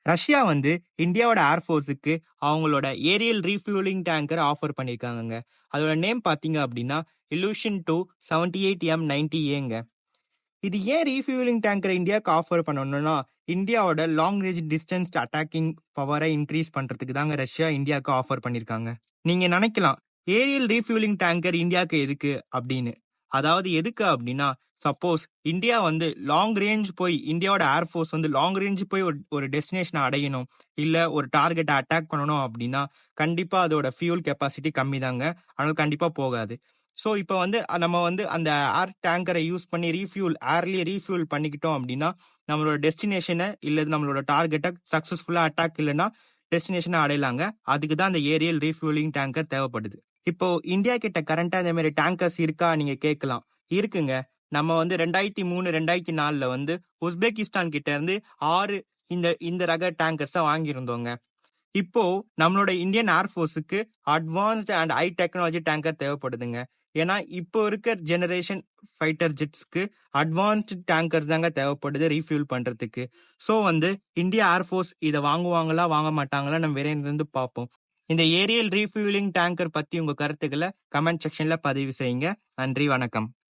Russia வந்து இந்தியாவோட ஏர்ஃபோர்ஸுக்கு அவங்களோட ஏரியல் ரீஃபியூலிங் டேங்கர் ஆஃபர் பண்ணியிருக்காங்கங்க. அதோட நேம் பார்த்தீங்க அப்படின்னா இலூஷன் 2 78M90Aங்க. இது ஏன் ரீஃபியூலிங் டேங்கரை இந்தியாவுக்கு ஆஃபர் பண்ணணும்னா இந்தியாவோட லாங் ரேஞ்ச் டிஸ்டன்ஸ் அட்டாக்கிங் பவரை இன்க்ரீஸ் பண்றதுக்கு தாங்க ரஷ்யா இந்தியாவுக்கு ஆஃபர் பண்ணியிருக்காங்க. நீங்க நினைக்கலாம் ஏரியல் ரீஃபியூலிங் டேங்கர் இந்தியாவுக்கு எதுக்கு அப்படின்னு. அதாவது எதுக்கு அப்படின்னா சப்போஸ் இந்தியா வந்து லாங் ரேஞ்ச் போய் இந்தியாவோட ஏர்ஃபோர்ஸ் வந்து லாங் ரேஞ்ச் போய் ஒரு டெஸ்டினேஷனை அடையணும் இல்ல ஒரு டார்கெட்டை அட்டாக் பண்ணணும் அப்படின்னா கண்டிப்பா அதோட ஃபியூல் கெப்பாசிட்டி கம்மி தாங்க. அதனால கண்டிப்பா போகாது. ஸோ இப்போ வந்து நம்ம வந்து அந்த ஏர் டேங்கரை யூஸ் பண்ணி ஏர்லயே ரீஃபியூல் பண்ணிக்கிட்டோம் அப்படின்னா நம்மளோட டெஸ்டினேஷனை இல்லை நம்மளோட டார்கெட்டை சக்ஸஸ்ஃபுல்லாக அட்டாக் இல்லைன்னா டெஸ்டினேஷனை அடையலாங்க. அதுக்கு தான் அந்த ஏரியல் ரீஃபியூலிங் டேங்கர் தேவைப்படுது. இப்போ இந்தியா கிட்ட கரண்டா இந்த மாதிரி டேங்கர்ஸ் இருக்கா நீங்க கேட்கலாம். இருக்குங்க. நம்ம வந்து 2003 2004 வந்து உஸ்பெகிஸ்தான் கிட்ட இருந்து 6 இந்த ரக டேங்கர்ஸை வாங்கியிருந்தோங்க. இப்போ நம்மளோட இந்தியன் ஏர்ஃபோர்ஸுக்கு advanced and high technology tanker தேவைப்படுதுங்க. ஏன்னா இப்போ இருக்க ஜெனரேஷன் ஃபைட்டர் ஜெட்ஸ்க்கு அட்வான்ஸ்டு டேங்கர்ஸ் தாங்க தேவைப்படுது ரீஃபியூல் பண்றதுக்கு. ஸோ வந்து இந்தியா ஏர்ஃபோர்ஸ் இதை வாங்குவாங்களா வாங்க மாட்டாங்களா நம்ம விரைந்து பார்ப்போம். இந்த ஏரியல் ரீஃபியூலிங் டேங்கர் பத்தி உங்க கருத்துக்களை கமெண்ட் செக்ஷன்ல பதிவு செய்யுங்க. நன்றி, வணக்கம்.